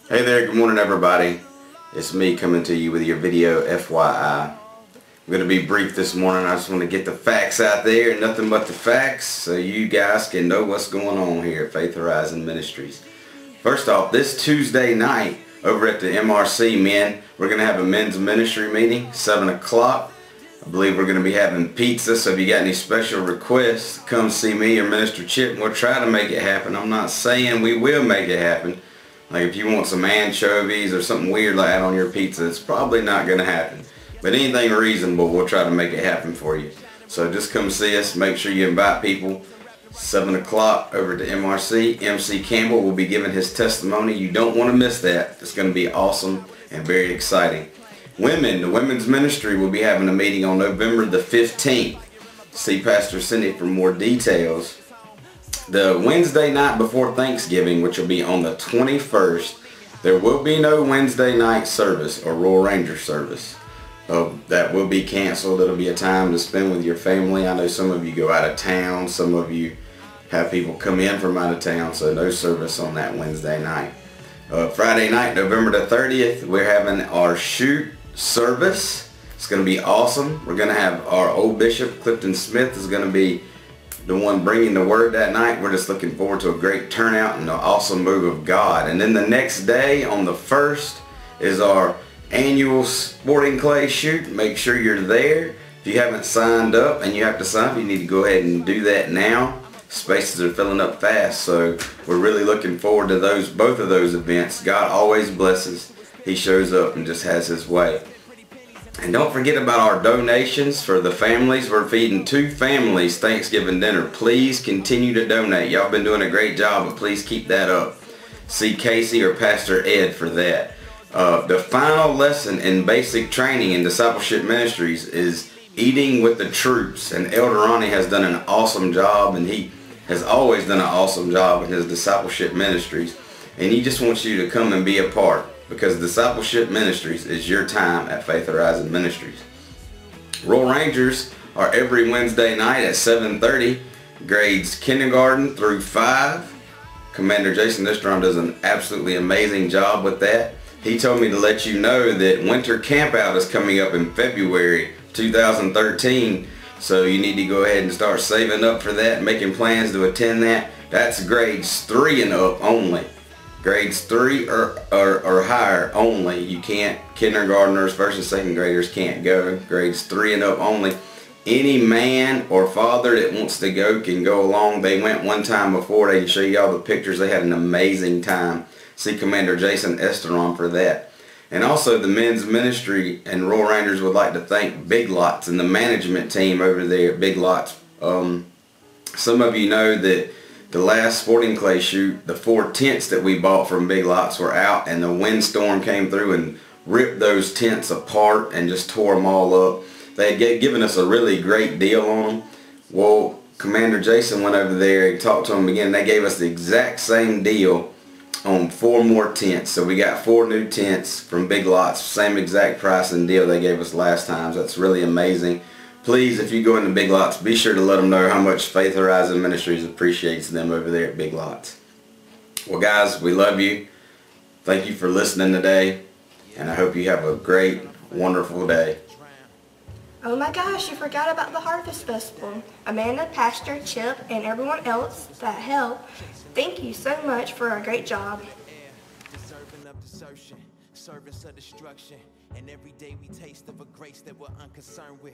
Hey there, good morning everybody. It's me coming to you with your video FYI. I'm going to be brief this morning. I just want to get the facts out there, nothing but the facts, so you guys can know what's going on here at Faith Horizon Ministries. First off, this Tuesday night over at the MRC, men, we're going to have a men's ministry meeting, 7 o'clock. I believe we're going to be having pizza, so if you got any special requests, come see me or Minister Chip and we'll try to make it happen. I'm not saying we will make it happen. Like if you want some anchovies or something weird like that on your pizza, it's probably not going to happen. But anything reasonable, we'll try to make it happen for you. So just come see us. Make sure you invite people. 7 o'clock over to MRC. MC Campbell will be giving his testimony. You don't want to miss that. It's going to be awesome and very exciting. Women, the women's ministry will be having a meeting on November the 15th. See Pastor Cindy for more details. The Wednesday night before Thanksgiving, which will be on the 21st, there will be no Wednesday night service or Royal Ranger service. That will be canceled. It'll be a time to spend with your family. I know some of you go out of town. Some of you have people come in from out of town, so no service on that Wednesday night. Friday night, November the 30th, we're having our shoot service. It's going to be awesome. We're going to have our old bishop, Clifton Smith, is going to be the one bringing the word that night. We're just looking forward to a great turnout and an awesome move of God. And then the next day on the 1st is our annual sporting clay shoot. Make sure you're there. If you haven't signed up and you have to sign up, you need to go ahead and do that now. Spaces are filling up fast, so we're really looking forward to both of those events. God always blesses. He shows up and just has his way. And don't forget about our donations for the families. We're feeding 2 families Thanksgiving dinner. Please continue to donate. Y'all been doing a great job, but please keep that up. See Casey or Pastor Ed for that. The final lesson in basic training in discipleship ministries is eating with the troops. And Elder Ronnie has done an awesome job, and he has always done an awesome job in his discipleship ministries. And he just wants you to come and be a part, because discipleship ministries is your time at Faith Horizon Ministries. Royal Rangers are every Wednesday night at 7:30, grades kindergarten through 5. Commander Jason Estron does an absolutely amazing job with that. He told me to let you know that winter camp out is coming up in February 2013, so you need to go ahead and start saving up for that, making plans to attend that. That's grades 3 and up only. Grades 3 or higher only. You can't, kindergartners, first and second graders can't go. Grades 3 and up only. Any man or father that wants to go can go along. They went one time before. They can show you all the pictures. They had an amazing time. See Commander Jason Esteron for that. And also the men's ministry and Royal Rangers would like to thank Big Lots and the management team over there at Big Lots. Some of you know that the last sporting clay shoot, the 4 tents that we bought from Big Lots were out, and the windstorm came through and ripped those tents apart and just tore them all up. They had given us a really great deal on them. Well, Commander Jason went over there and talked to them again. They gave us the exact same deal on 4 more tents. So we got 4 new tents from Big Lots, same exact price and deal they gave us last time. So that's really amazing. Please, if you go into Big Lots, be sure to let them know how much Faith Horizon Ministries appreciates them over there at Big Lots. Well guys, we love you. Thank you for listening today, and I hope you have a great, wonderful day. Oh my gosh, you forgot about the Harvest Festival. Amanda, Pastor, Chip, and everyone else that helped, thank you so much for a great job. Servants of destruction, and every day we taste of a grace that we're unconcerned with.